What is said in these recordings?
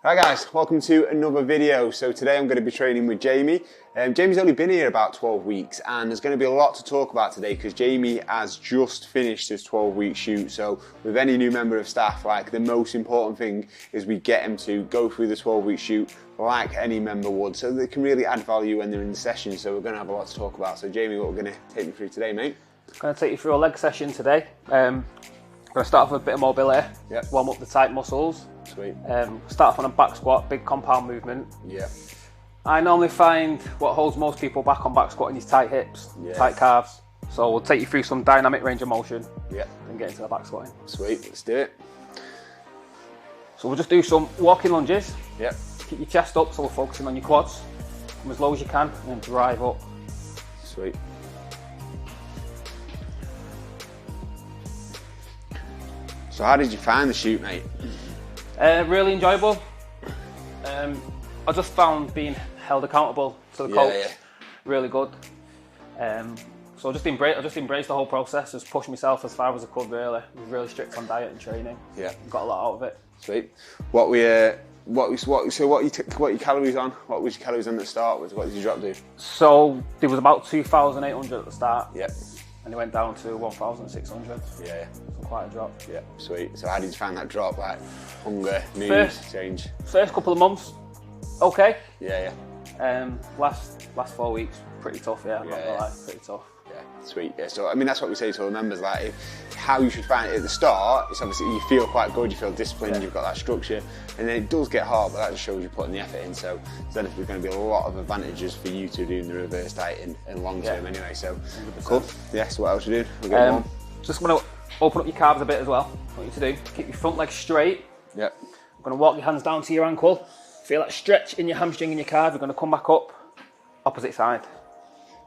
Hi guys, welcome to another video. So today I'm going to be training with Jamie. Jamie's only been here about 12 weeks and there's going to be a lot to talk about today because Jamie has just finished his 12-week shoot. So with any new member of staff, like the most important thing is we get them to go through the 12-week shoot like any member would, so they can really add value when they're in the session. So we're going to have a lot to talk about. So Jamie, what we're going to take me through today, mate? I'm going to take you through a leg session today. I'm going to start off with a bit of mobility, warm up the tight muscles. Sweet. Start off on a back squat, big compound movement. Yeah. I normally find what holds most people back on back squatting is tight hips, tight calves. So we'll take you through some dynamic range of motion and get into the back squatting. Sweet, let's do it. So we'll just do some walking lunges. Yep. Keep your chest up so we're focusing on your quads. Come as low as you can and then drive up. Sweet. So how did you find the shoot, mate? Really enjoyable. I just found being held accountable to the coach really good. So I just embraced the whole process, just pushed myself as far as I could really. I was really strict on diet and training. Yeah. Got a lot out of it. Sweet. What your calories on? What was your calories on at the start? What did you drop to? So there was about 2,800 at the start. Yep. And it went down to 1,600. Yeah. So quite a drop. Yeah, sweet. So how did you find that drop? Like hunger, mood, change? First couple of months, okay. Yeah. Last 4 weeks, pretty tough. Yeah, I'm not gonna lie, pretty tough. Yeah, sweet. Yeah. So I mean, that's what we say to all the members. Like, how you should find it at the start. It's obviously you feel quite good, you feel disciplined, you've got that structure, and then it does get hard, but that just shows you're putting the effort in. So then there's going to be a lot of advantages for you to doing the reverse diet in long term anyway. So 100%. Cool. Yeah. So what else you doing? We're getting on. Just want to open up your calves a bit as well. What you need to do, keep your front leg straight. Yep. I'm going to walk your hands down to your ankle. Feel that stretch in your hamstring and your calf. You're going to come back up, opposite side.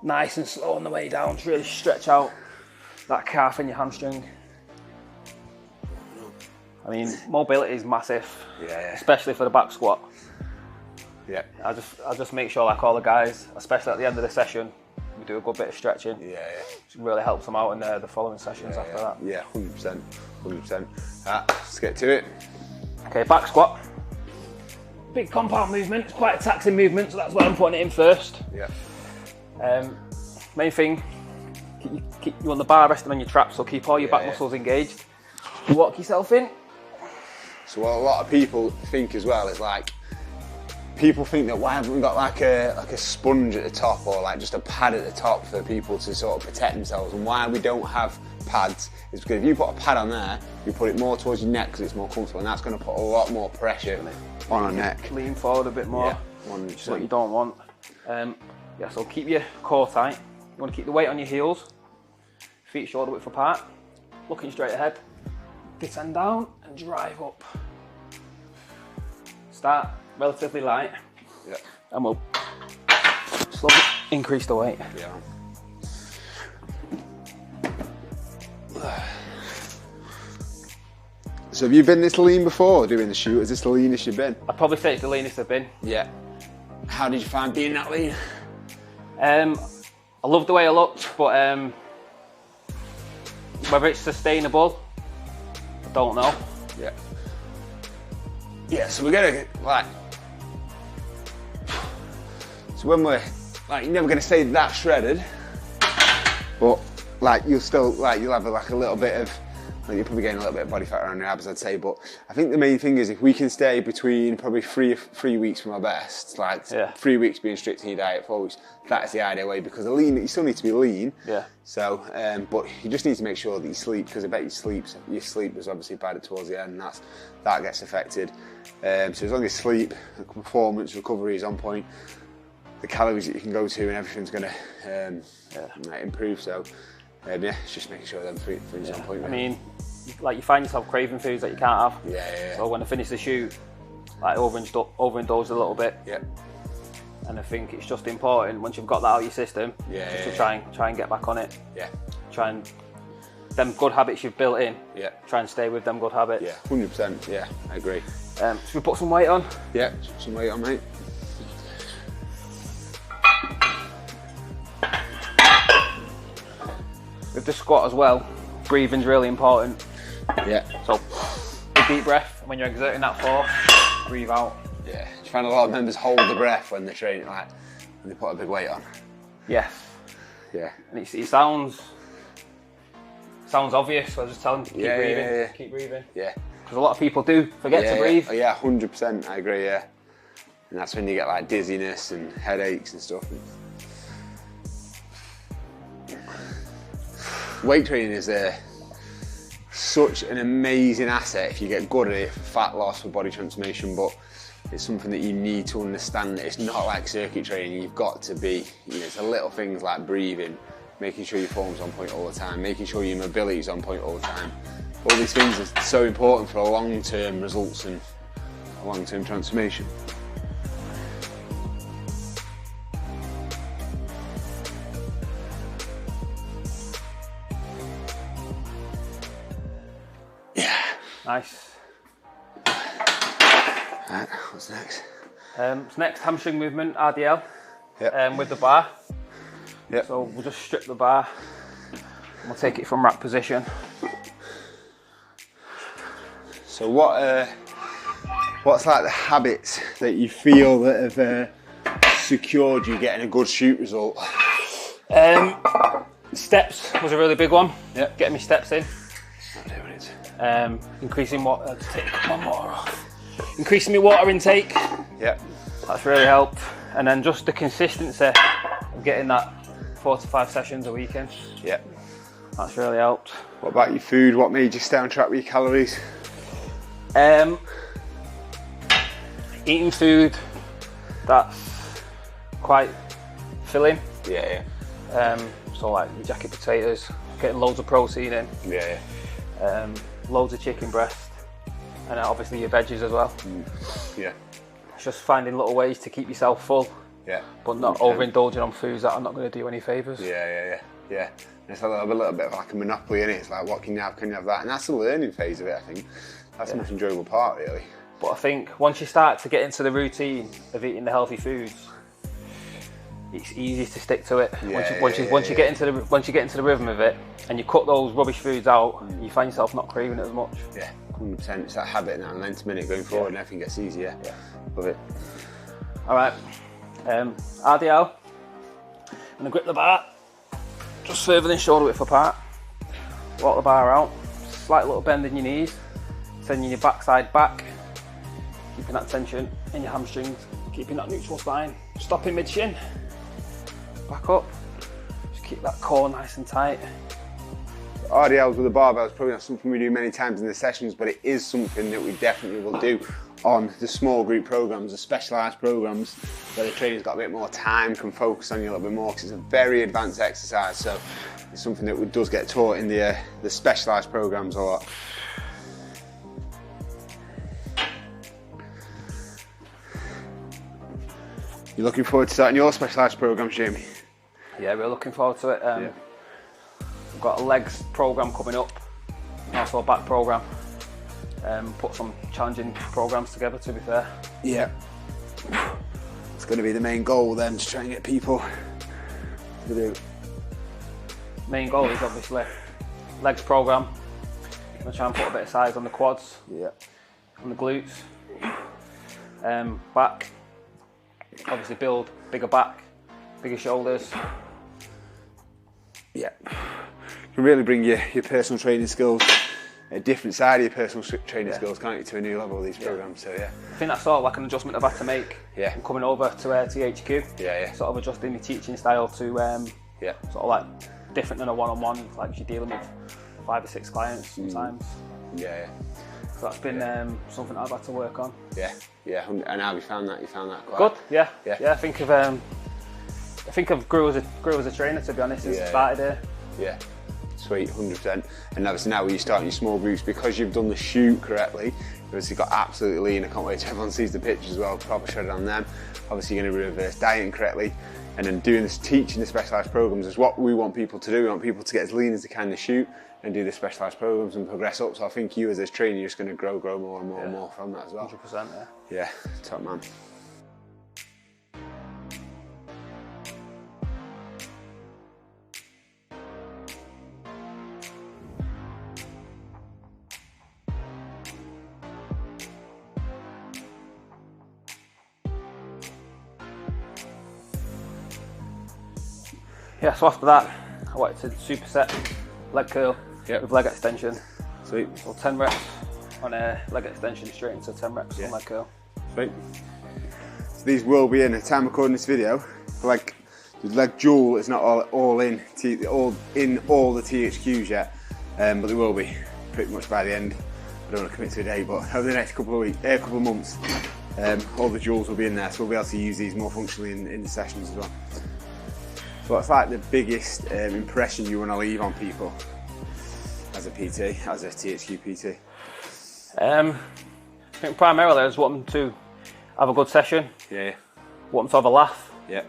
Nice and slow on the way down to really stretch out that calf and your hamstring. I mean, mobility is massive, especially for the back squat. Yeah. I just make sure, like all the guys, especially at the end of the session, we do a good bit of stretching. Yeah. It really helps them out in the following sessions after that. Yeah, 100%. Let's get to it. Okay, back squat. Big compound movement. It's quite a taxing movement, so that's why I'm putting it in first. Yeah. Main thing, keep you on the bar resting on your traps, so keep all your back muscles engaged. Walk yourself in. So what a lot of people think as well is like, people think that why haven't we got like a sponge at the top or like just a pad at the top for people to sort of protect themselves, and why we don't have pads is because if you put a pad on there, you put it more towards your neck because it's more comfortable, and that's going to put a lot more pressure on our neck. Lean forward a bit more, which is what you don't want. So keep your core tight. You want to keep the weight on your heels, feet shoulder width apart, looking straight ahead. Descend down and drive up. Start relatively light, and we'll slowly increase the weight. So have you been this lean before doing the shoot? Is this the leanest you've been? I'd probably say it's the leanest I've been. Yeah. How did you find being that lean? I loved the way I looked, but whether it's sustainable, I don't know. Yeah, so we're gonna so when we're you're never gonna stay that shredded, but you'll still you'll have a little bit of, you're probably getting a little bit of body fat around your abs, I'd say. But I think the main thing is if we can stay between probably three weeks from our best, 3 weeks being strict to your diet, 4 weeks, that's the ideal way, because the lean, you still need to be lean. Yeah. So, but you just need to make sure that you sleep, because I bet your sleep is obviously bad towards the end, and that gets affected. So as long as sleep, the performance, recovery is on point, the calories that you can go to and everything's going to improve. So it's just making sure that things on point. I mean, you find yourself craving foods that you can't have. So when I finish the shoot, overindulge a little bit. Yeah. And I think it's just important once you've got that out of your system, just to try and get back on it. Yeah. Try and them good habits you've built in. Yeah. Try and stay with them good habits. Yeah, 100%. Yeah, I agree. Should we put some weight on? Yeah, some weight on, mate. With the squat as well, breathing's really important. Yeah. So, a deep breath when you're exerting that force, breathe out. Yeah, do you find a lot of members hold the breath when they're training, like when they put a big weight on? Yes. Yeah. And it sounds obvious, so I just tell them to keep breathing, keep breathing. Yeah. Because a lot of people do forget to breathe. Yeah, 100%, I agree, yeah. And that's when you get like dizziness and headaches and stuff. Weight training is such an amazing asset if you get good at it for fat loss, for body transformation, but it's something that you need to understand. It's not like circuit training. You've got to be, it's the little things like breathing, making sure your form's on point all the time, making sure your mobility's on point all the time. All these things are so important for long-term results and long-term transformation. Yeah. Nice. Right, what's next? Next, hamstring movement, RDL, Yep. with the bar. Yep. So we'll just strip the bar and we'll take it from rack position. So what's like the habits that you feel that have secured you getting a good shoot result? Steps was a really big one. Yep. Getting my steps in. Not doing it. Increasing water. Take one more off. Increasing my water intake. Yep. That's really helped. And then just the consistency of getting that 4 to 5 sessions a weekend. Yep. That's really helped. What about your food? What made you stay on track with your calories? Eating food that's quite filling. Yeah. So like your jacket potatoes, getting loads of protein in. Yeah. Loads of chicken breast, and obviously your veggies as well. Yeah. It's just finding little ways to keep yourself full. Yeah. But not overindulging on foods that are not going to do any favours. Yeah. And it's a little bit of like a monopoly, innit? It's like, what can you have? Can you have that? And that's the learning phase of it, I think. That's the most enjoyable part, really. But I think once you start to get into the routine of eating the healthy foods, it's easy to stick to it. Once you get into the rhythm of it, and you cut those rubbish foods out, you find yourself not craving it as much. Yeah, 100%. It's that habit now, and then to minute going forward, and everything gets easier. Yeah. Love it. All right, RDL. I'm gonna grip the bar, just further than shoulder width apart. Walk the bar out, slight little bend in your knees, sending your backside back, keeping that tension in your hamstrings, keeping that neutral spine, stopping mid shin, back up, just keep that core nice and tight. RDLs with the barbell is probably not something we do many times in the sessions, but it is something that we definitely will do on the small group programs, the specialised programs, where the trainer's got a bit more time, can focus on you a little bit more, because it's a very advanced exercise. So it's something that does get taught in the specialised programs a lot. You're looking forward to starting your specialised programs, Jamie? Yeah, we're looking forward to it. We've got a legs program coming up, and also a back program. Put some challenging programs together, to be fair. Yeah. It's going to be the main goal then, to try and get people to do. Main goal is obviously legs program. I'm going to try and put a bit of size on the quads, on the glutes. Back, obviously build bigger back, bigger shoulders. Yeah. You can really bring your personal training skills, a different side of your personal training skills, can't you, to a new level with these programs. So I think that's sort of like an adjustment I've had to make. I'm coming over to THQ. Sort of adjusting my teaching style to sort of like different than a one-on-one, like you're dealing with 5 or 6 clients sometimes. So that's been something I've had to work on. And how have you found that? You found that quite good? Yeah. I think I've grew as a trainer, to be honest, since I started here. Sweet, 100%. And obviously now when you start your small groups, because you've done the shoot correctly, you've obviously got absolutely lean. I can't wait till everyone sees the pictures as well, proper shredded on them. Obviously you're going to reverse dieting correctly, and then doing this, teaching the specialised programs is what we want people to do. We want people to get as lean as they can in the shoot and do the specialised programs and progress up. So I think you as a trainer, you're just going to grow more and more and more from that as well. 100%, Yeah, top man. Yeah, so after that, I went to superset leg curl with leg extension. Sweet. So 10 reps on a leg extension straight into 10 reps on leg curl. Sweet. So these will be in the time recording this video. Like the leg dual is not all in all the THQs yet, but they will be pretty much by the end. I don't want to commit to a day, but over the next couple of weeks, couple of months, all the duals will be in there, so we'll be able to use these more functionally in the sessions as well. So what's like the biggest impression you want to leave on people as a PT, as a THQ PT? I think primarily I just want them to have a good session. Want them to have a laugh. But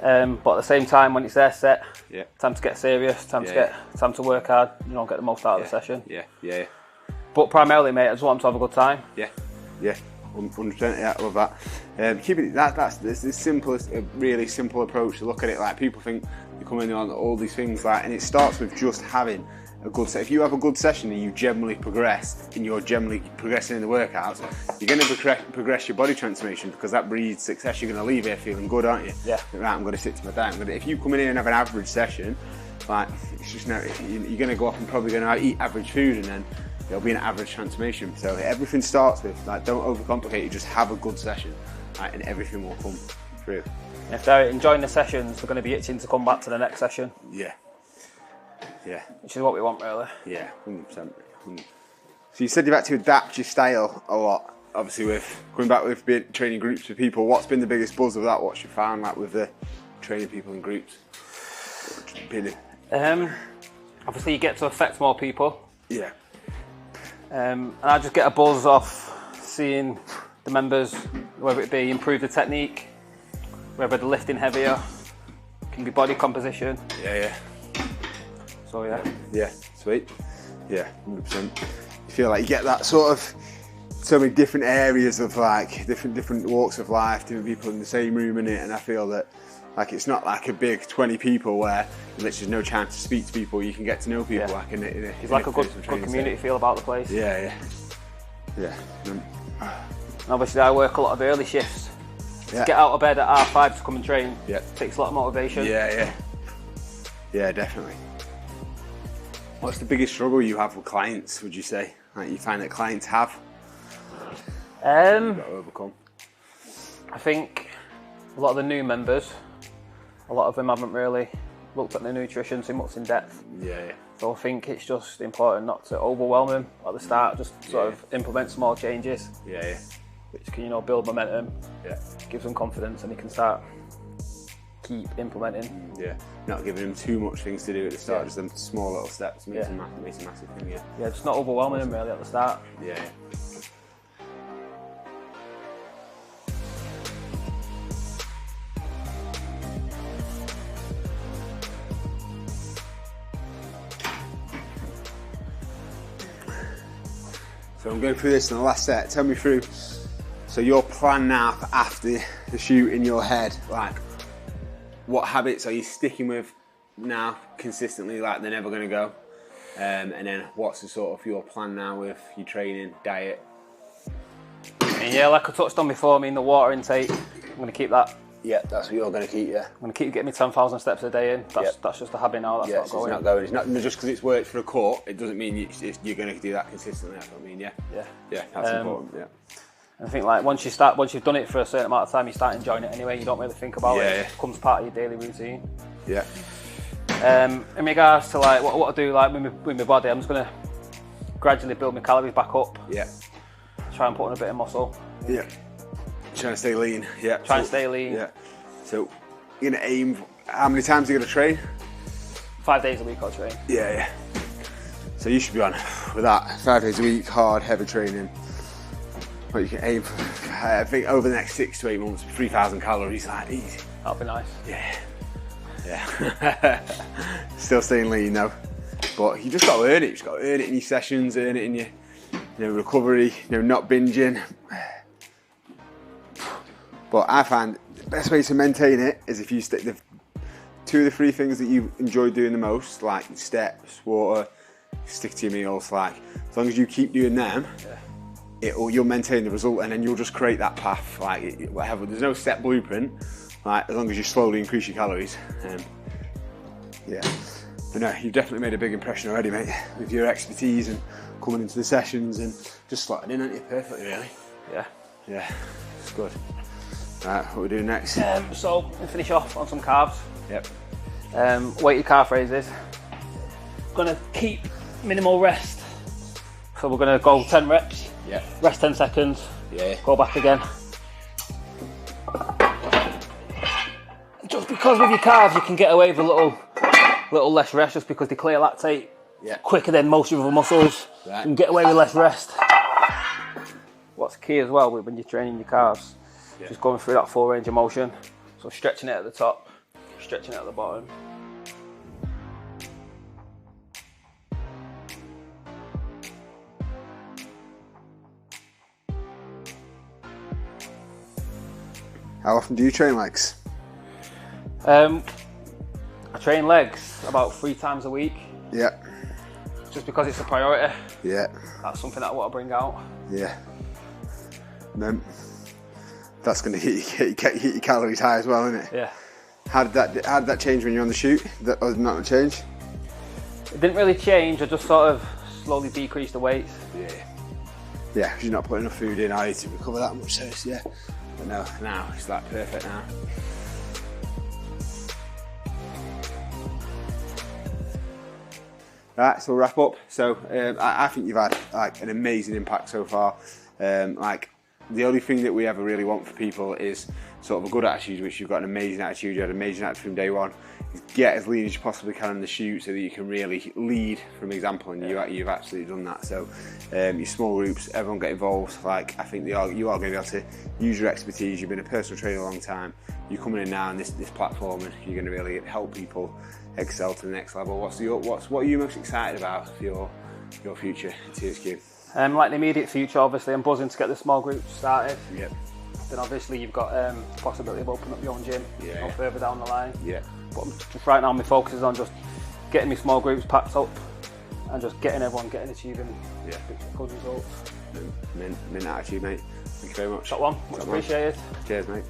at the same time, when it's their set, time to get serious, time to work hard, you know, get the most out of the session. But primarily, mate, I just want them to have a good time. 100%. Yeah, I love that. Keep it. That's the simplest, a really simple approach to look at it. Like people think you come in on all these things, like, and it starts with just having a good set. If you have a good session and you generally progress, and you're generally progressing in the workouts, you're going to progress your body transformation, because that breeds success. You're going to leave here feeling good, aren't you? Right, I'm going to sit to my diet. If you come in here and have an average session, like, it's just you're going to go off and probably going to eat average food, and then there'll be an average transformation. So everything starts with, like, don't overcomplicate it, just have a good session, right, and everything will come through. If they're enjoying the sessions, they're going to be itching to come back to the next session. Which is what we want, really. 100%. So you said you've had to adapt your style a lot, obviously, with going back with training groups with people. What's been the biggest buzz of that? What's you found, like, with the training people in groups? Obviously you get to affect more people. And I just get a buzz off seeing the members, whether it be improve the technique, whether they're lifting heavier, can be body composition. So sweet. 100%. You feel like you get that sort of so many different areas of, like, different walks of life, different people in the same room, in it, and I feel that, like, it's not like a big 20 people where there's no chance to speak to people. You can get to know people, like, it's like a good community feel about the place. And obviously I work a lot of early shifts. To get out of bed at 5:30 to come and train takes a lot of motivation. Definitely. What's the biggest struggle you have with clients, would you say? Like, you find that clients have? You've got to overcome. I think a lot of the new members, a lot of them haven't really looked at their nutrition too much in depth. So I think it's just important not to overwhelm them at the start, just sort of implement small changes. Which can, you know, build momentum, gives them confidence, and they can start keep implementing. Not giving them too much things to do at the start, just them small little steps makes a massive thing. Just not overwhelming them really at the start. So I'm going through this in the last set. Tell me through, so your plan now for after the shoot in your head, like, what habits are you sticking with now consistently, like they're never going to go? And then what's the sort of your plan now with your training, diet? And like I touched on before, the water intake, I'm going to keep that. That's what you're going to keep, I'm going to keep getting me 10,000 steps a day in. That's just a habit now, that's not going. It's not going. It's not just because it's worked for a cut, it doesn't mean you're going to do that consistently, that's what I mean, that's important, I think, like, once you've done it for a certain amount of time, you start enjoying it anyway. You don't really think about it. It becomes part of your daily routine. In regards to, like, what I do, like, with my body, I'm just going to gradually build my calories back up. Try and put on a bit of muscle. Trying to stay lean. Try and stay lean. So you're going to aim, how many times are you going to train? 5 days a week I'll train. So you should be on with that 5 days a week, hard, heavy training. But you can aim for, I think, over the next 6 to 8 months, 3,000 calories, like, easy. That'll be nice. Still staying lean though. But you just got to earn it. You just got to earn it in your sessions, earn it in your recovery, not binging. But I find the best way to maintain it is if you stick the 2 of the 3 things that you enjoy doing the most, like steps, water, stick to your meals. Like, as long as you keep doing them, you'll maintain the result, and then you'll just create that path. Like, whatever, there's no set blueprint. Like, as long as you slowly increase your calories, Yeah. But no, you've definitely made a big impression already, mate, with your expertise and coming into the sessions and just slotted in, aren't you? Perfectly, really. Yeah. Yeah, it's good. Right, what are we doing next? So we'll finish off on some calves. Yep. Weighted calf raises. Gonna keep minimal rest. So we're gonna go 10 reps. Yeah. Rest 10 seconds. Yeah. Go back again. Just because with your calves you can get away with a little less rest, just because they clear lactate quicker than most of your other muscles. Right. You can get away with less rest. What's key as well when you're training your calves, just going through that full range of motion. So stretching it at the top, stretching it at the bottom. How often do you train legs? I train legs about 3 times a week. Yeah. Just because it's a priority. Yeah. That's something that I want to bring out. Yeah. Then that's going to hit your calories high as well, isn't it? Yeah. How did that change when you're on the shoot? Or did not change? It didn't really change. I just sort of slowly decreased the weights. Yeah. Yeah, because you're not putting enough food in, are you, to recover that much? So yeah. But no, now it's like perfect now. Right, so we'll wrap up. So I think you've had like an amazing impact so far. Like the only thing that we ever really want for people is sort of a good attitude, which you've got an amazing attitude. You had an amazing attitude from day one. Get as lean as you possibly can in the shoot so that you can really lead from example, and you've absolutely done that. So your small groups, everyone get involved. Like I think you are going to be able to use your expertise. You've been a personal trainer a long time. You're coming in now on this platform, and you're going to really help people excel to the next level. What are you most excited about for your future at THQ? Like the immediate future, obviously, I'm buzzing to get the small group started. Yep. Then obviously you've got the possibility of opening up your own gym further down the line. Yeah. But just right now my focus is on just getting my small groups packed up and just achieving good results. Mint attitude, mate. Thank you very much. Top one, much appreciated. Cheers, mate.